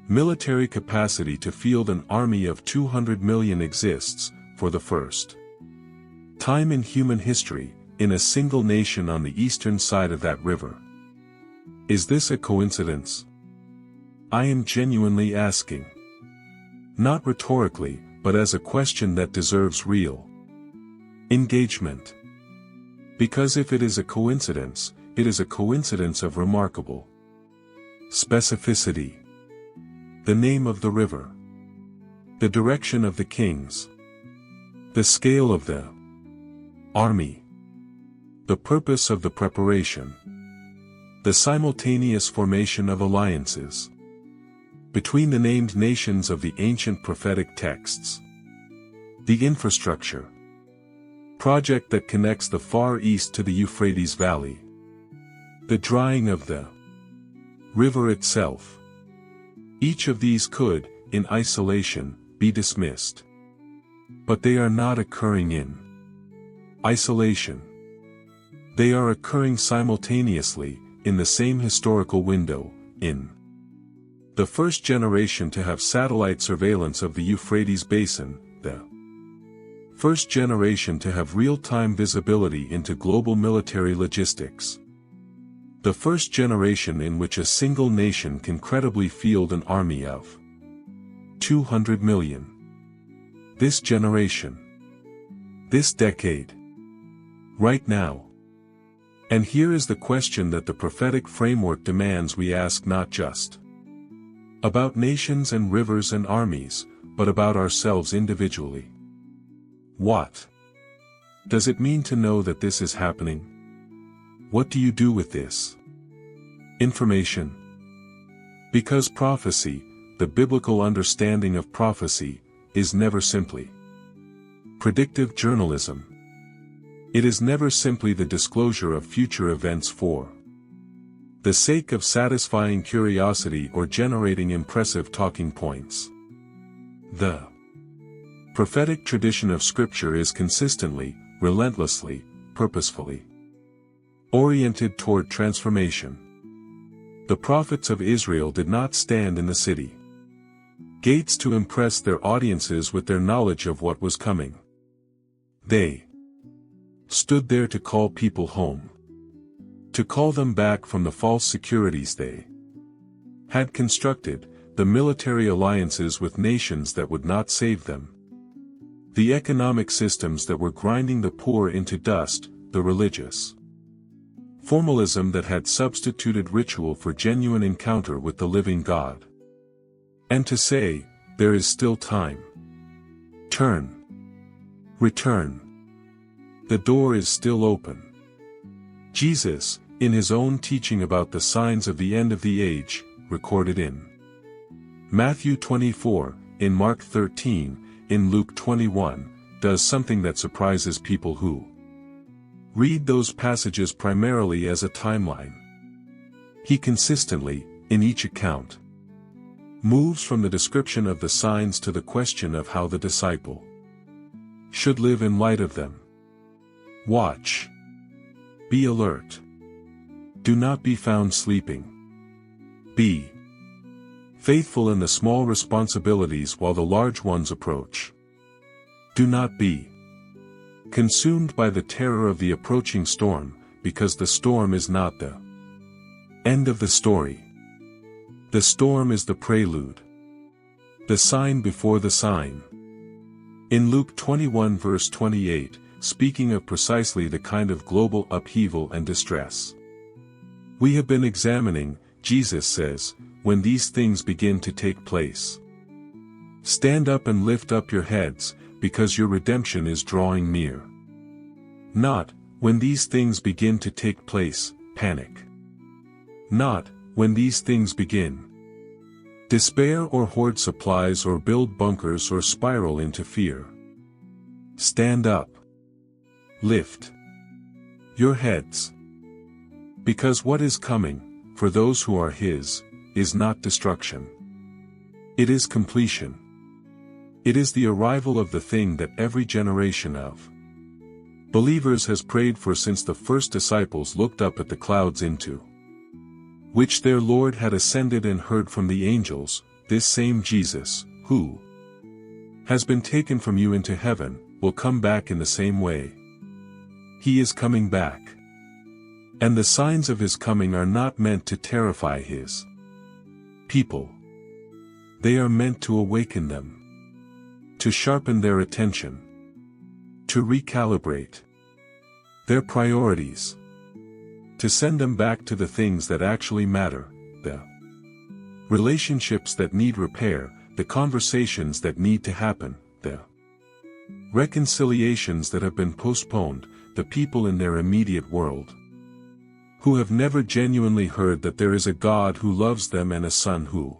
military capacity to field an army of 200 million exists, for the first time in human history, in a single nation on the eastern side of that river. Is this a coincidence? I am genuinely asking. Not rhetorically, but as a question that deserves real engagement. Because if it is a coincidence, it is a coincidence of remarkable specificity. The name of the river, the direction of the kings, the scale of the army, the purpose of the preparation, the simultaneous formation of alliances between the named nations of the ancient prophetic texts, the infrastructure project that connects the Far East to the Euphrates Valley, the drying of the river itself. Each of these could, in isolation, be dismissed. But they are not occurring in isolation. They are occurring simultaneously, in the same historical window, in the first generation to have satellite surveillance of the Euphrates Basin, the first generation to have real-time visibility into global military logistics, the first generation in which a single nation can credibly field an army of 200 million. This generation. This decade. Right now. And here is the question that the prophetic framework demands we ask, not just about nations and rivers and armies, but about ourselves individually. What does it mean to know that this is happening? What do you do with this information? Because prophecy, the biblical understanding of prophecy, is never simply predictive journalism. It is never simply the disclosure of future events for the sake of satisfying curiosity or generating impressive talking points. The prophetic tradition of Scripture is consistently, relentlessly, purposefully oriented toward transformation. The prophets of Israel did not stand in the city gates to impress their audiences with their knowledge of what was coming. They stood there to call people home, to call them back from the false securities they had constructed, the military alliances with nations that would not save them, the economic systems that were grinding the poor into dust, the religious formalism that had substituted ritual for genuine encounter with the living God. And to say, there is still time. Turn. Return. The door is still open. Jesus, in his own teaching about the signs of the end of the age, recorded in Matthew 24, in Mark 13, in Luke 21, does something that surprises people who read those passages primarily as a timeline. He consistently, in each account, moves from the description of the signs to the question of how the disciple should live in light of them. Watch. Be alert. Do not be found sleeping. Be faithful in the small responsibilities while the large ones approach. Do not be consumed by the terror of the approaching storm, because the storm is not the end of the story. The storm is the prelude, the sign before the sign. In Luke 21 verse 28, speaking of precisely the kind of global upheaval and distress we have been examining, Jesus says, when these things begin to take place, stand up and lift up your heads, because your redemption is drawing near. Not, when these things begin to take place, panic. Not, when these things begin, despair or hoard supplies or build bunkers or spiral into fear. Stand up. Lift your heads. Because what is coming, for those who are His, is not destruction. It is completion. It is the arrival of the thing that every generation of believers has prayed for since the first disciples looked up at the clouds into which their Lord had ascended and heard from the angels, this same Jesus, who has been taken from you into heaven, will come back in the same way. He is coming back. And the signs of His coming are not meant to terrify His people. They are meant to awaken them, to sharpen their attention, to recalibrate their priorities, to send them back to the things that actually matter, the relationships that need repair, the conversations that need to happen, the reconciliations that have been postponed, the people in their immediate world who have never genuinely heard that there is a God who loves them and a Son who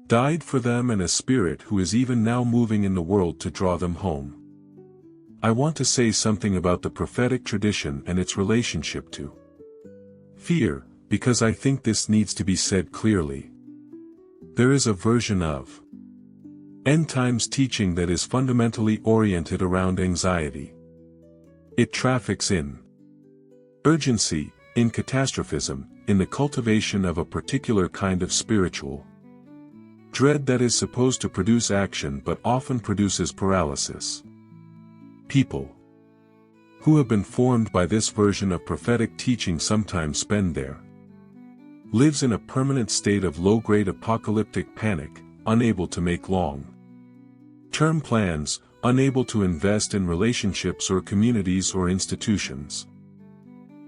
died for them and a Spirit who is even now moving in the world to draw them home. I want to say something about the prophetic tradition and its relationship to fear, because I think this needs to be said clearly. There is a version of end times teaching that is fundamentally oriented around anxiety. It traffics in urgency, in catastrophism, in the cultivation of a particular kind of spiritual dread that is supposed to produce action but often produces paralysis. People who have been formed by this version of prophetic teaching sometimes spend their lives in a permanent state of low-grade apocalyptic panic, unable to make long-term plans, unable to invest in relationships or communities or institutions,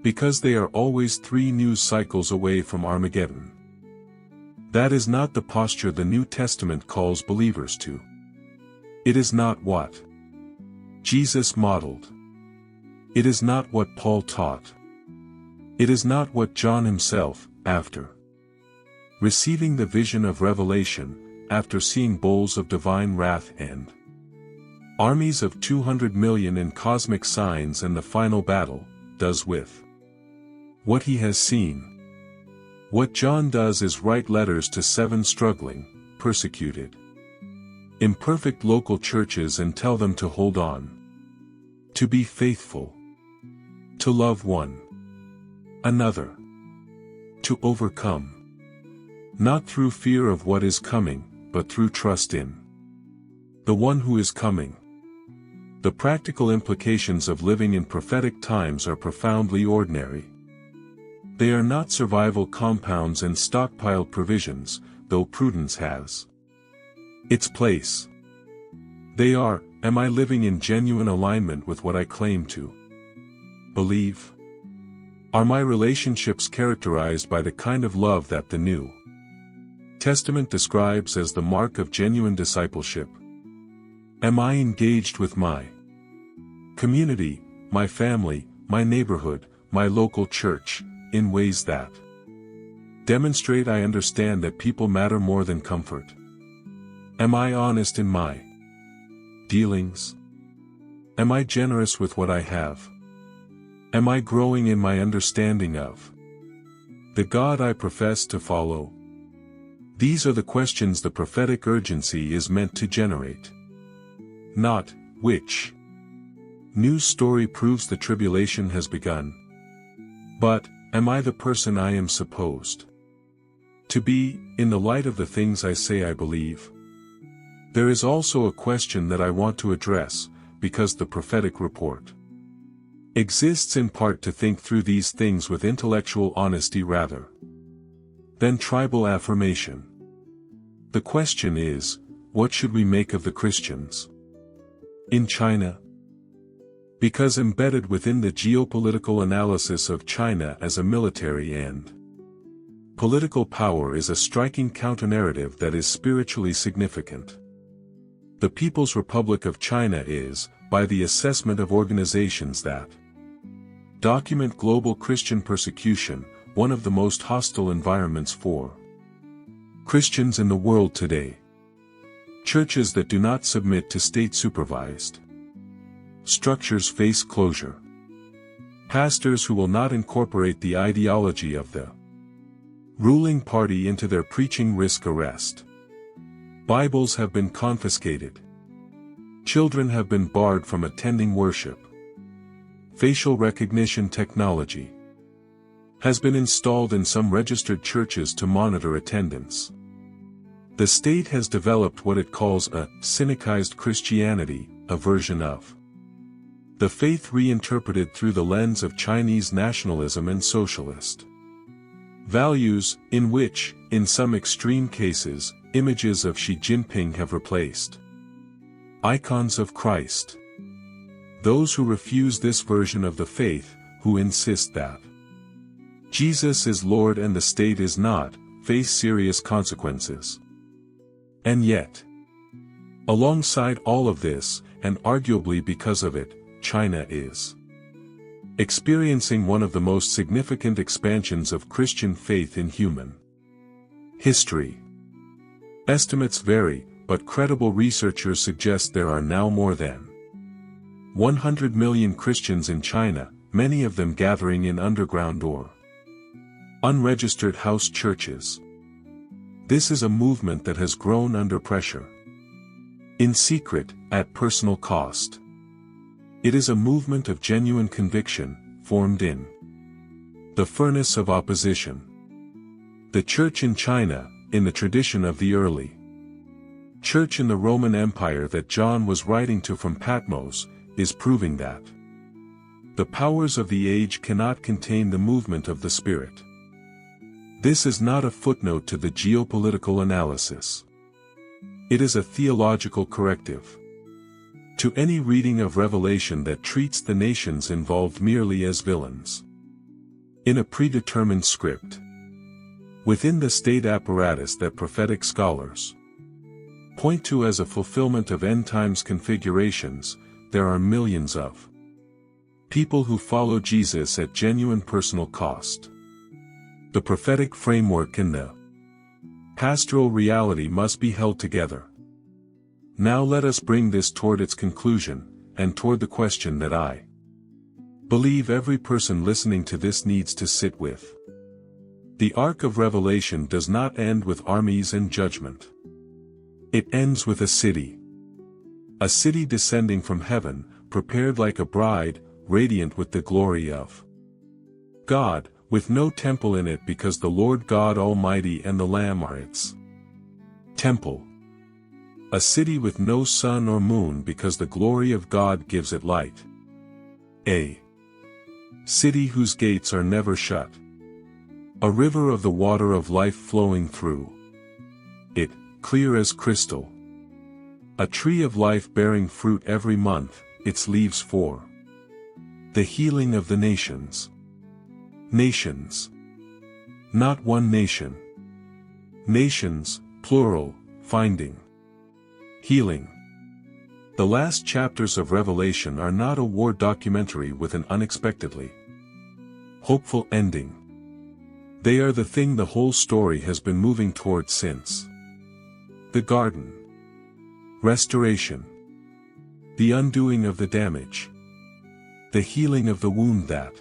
because they are always 3 news cycles away from Armageddon. That is not the posture the New Testament calls believers to. It is not what Jesus modeled. It is not what Paul taught. It is not what John himself, after receiving the vision of Revelation, after seeing bowls of divine wrath and armies of 200 million in cosmic signs and the final battle, does with what he has seen. What John does is write letters to 7 struggling, persecuted, imperfect local churches and tell them to hold on, to be faithful, to love one another, to overcome, not through fear of what is coming, but through trust in the one who is coming. The practical implications of living in prophetic times are profoundly ordinary. They are not survival compounds and stockpiled provisions, though prudence has its place. They are, am I living in genuine alignment with what I claim to believe? Are my relationships characterized by the kind of love that the New Testament describes as the mark of genuine discipleship? Am I engaged with my community, my family, my neighborhood, my local church, in ways that demonstrate I understand that people matter more than comfort? Am I honest in my dealings? Am I generous with what I have? Am I growing in my understanding of the God I profess to follow? These are the questions the prophetic urgency is meant to generate. Not, which news story proves the tribulation has begun? But, am I the person I am supposed to be, in the light of the things I say I believe? There is also a question that I want to address, because the prophetic report exists in part to think through these things with intellectual honesty rather than tribal affirmation. The question is, what should we make of the Christians in China? Because embedded within the geopolitical analysis of China as a military and political power is a striking counter-narrative that is spiritually significant. The People's Republic of China is, by the assessment of organizations that document global Christian persecution, one of the most hostile environments for Christians in the world today. Churches that do not submit to state-supervised structures face closure. Pastors who will not incorporate the ideology of the ruling party into their preaching risk arrest. Bibles have been confiscated. Children have been barred from attending worship. Facial recognition technology has been installed in some registered churches to monitor attendance. The state has developed what it calls a syncretized Christianity, a version of the faith reinterpreted through the lens of Chinese nationalism and socialist values, in which, in some extreme cases, images of Xi Jinping have replaced icons of Christ. Those who refuse this version of the faith, who insist that Jesus is Lord and the state is not, face serious consequences. And yet, alongside all of this, and arguably because of it, China is experiencing one of the most significant expansions of Christian faith in human history. Estimates vary, but credible researchers suggest there are now more than 100 million Christians in China, many of them gathering in underground or unregistered house churches. This is a movement that has grown under pressure, in secret, at personal cost. It is a movement of genuine conviction, formed in the furnace of opposition. The church in China, in the tradition of the early church in the Roman Empire that John was writing to from Patmos, is proving that the powers of the age cannot contain the movement of the Spirit. This is not a footnote to the geopolitical analysis. It is a theological corrective to any reading of Revelation that treats the nations involved merely as villains in a predetermined script. Within the state apparatus that prophetic scholars point to as a fulfillment of end-times configurations, there are millions of people who follow Jesus at genuine personal cost. The prophetic framework and the pastoral reality must be held together. Now let us bring this toward its conclusion, and toward the question that I believe every person listening to this needs to sit with. The arc of Revelation does not end with armies and judgment. It ends with a city. A city descending from heaven, prepared like a bride, radiant with the glory of God, with no temple in it because the Lord God Almighty and the Lamb are its temple. A city with no sun or moon because the glory of God gives it light. A city whose gates are never shut. A river of the water of life flowing through it, clear as crystal. A tree of life bearing fruit every month, its leaves for the healing of the nations. Nations. Not one nation. Nations, plural, finding healing. The last chapters of Revelation are not a war documentary with an unexpectedly hopeful ending. They are the thing the whole story has been moving toward since the garden. Restoration. The undoing of the damage. The healing of the wound that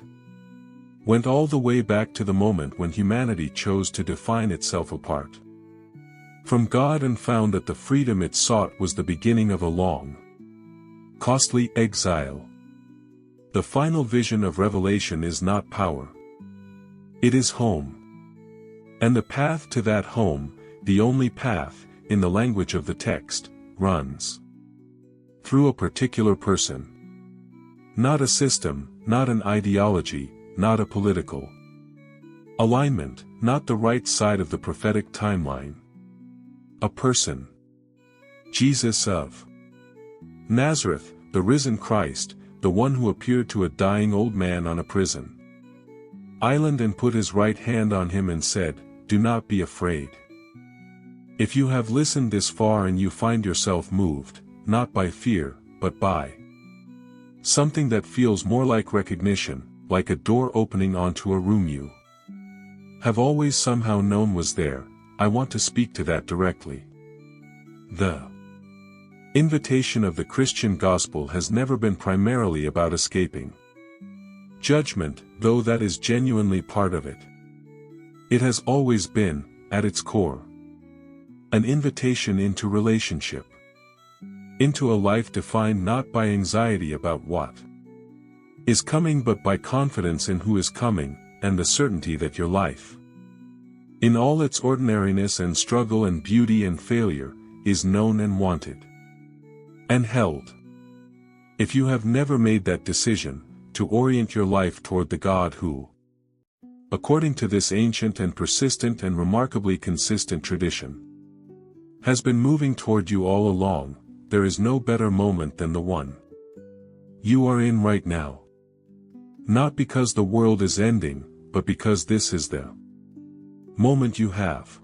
went all the way back to the moment when humanity chose to define itself apart from God and found that the freedom it sought was the beginning of a long, costly exile. The final vision of Revelation is not power. It is home. And the path to that home, the only path, in the language of the text, runs through a particular person. Not a system, not an ideology, not a political alignment, not the right side of the prophetic timeline. A person. Jesus of Nazareth, the risen Christ, the one who appeared to a dying old man on a prison island and put his right hand on him and said, "Do not be afraid." If you have listened this far and you find yourself moved, not by fear, but by something that feels more like recognition, like a door opening onto a room you have always somehow known was there, I want to speak to that directly. The invitation of the Christian gospel has never been primarily about escaping judgment, though that is genuinely part of it. It has always been, at its core, an invitation into relationship. Into a life defined not by anxiety about what is coming but by confidence in who is coming, and the certainty that your life, in all its ordinariness and struggle and beauty and failure, is known and wanted. And held. If you have never made that decision, to orient your life toward the God who, according to this ancient and persistent and remarkably consistent tradition, has been moving toward you all along, there is no better moment than the one you are in right now. Not because the world is ending, but because this is the moment you have.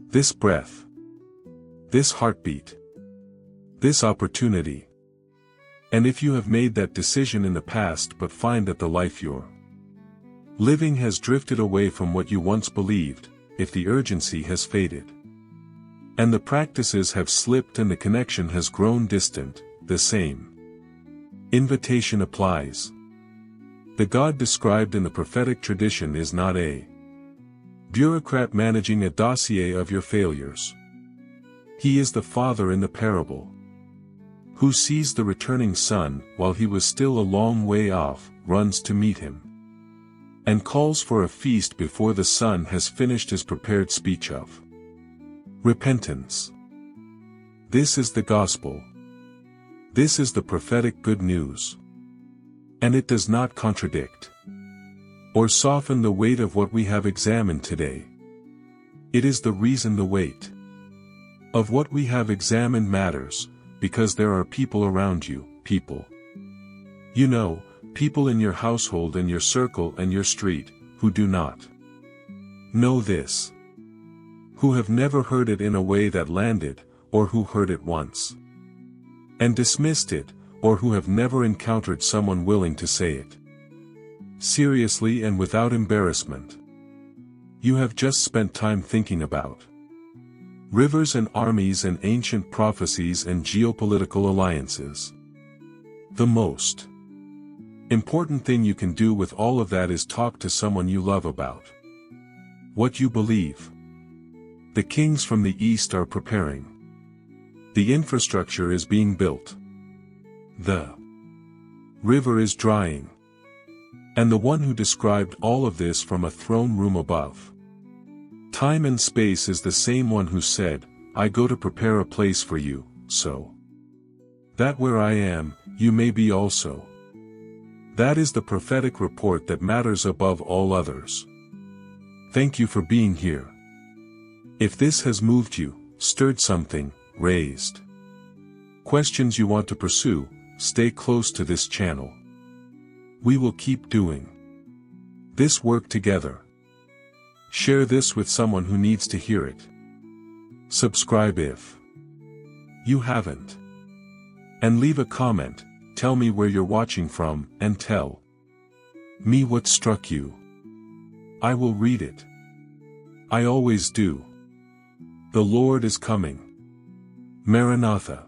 This breath. This heartbeat. This opportunity. And if you have made that decision in the past but find that the life you're living has drifted away from what you once believed, if the urgency has faded, and the practices have slipped and the connection has grown distant, the same invitation applies. The God described in the prophetic tradition is not a bureaucrat managing a dossier of your failures. He is the father in the parable, who sees the returning son while he was still a long way off, runs to meet him, and calls for a feast before the son has finished his prepared speech of repentance. This is the gospel. This is the prophetic good news. And it does not contradict or soften the weight of what we have examined today. It is the reason the weight of what we have examined matters, because there are people around you, people you know, people in your household and your circle and your street, who do not know this, who have never heard it in a way that landed, or who heard it once and dismissed it, or who have never encountered someone willing to say it seriously and without embarrassment. You have just spent time thinking about rivers and armies and ancient prophecies and geopolitical alliances. The most important thing you can do with all of that is talk to someone you love about What you believe. The kings from the east are preparing. The infrastructure is being built. The river is drying. And the one who described all of this from a throne room above. Time and space is the same one who said, I go to prepare a place for you, so that where I am, you may be also. That is the prophetic report that matters above all others. Thank you for being here. If this has moved you, stirred something, raised questions you want to pursue, stay close to this channel. We will keep doing this work together. Share this with someone who needs to hear it. Subscribe if you haven't. And leave a comment, tell me where you're watching from, and tell me what struck you. I will read it. I always do. The Lord is coming. Maranatha.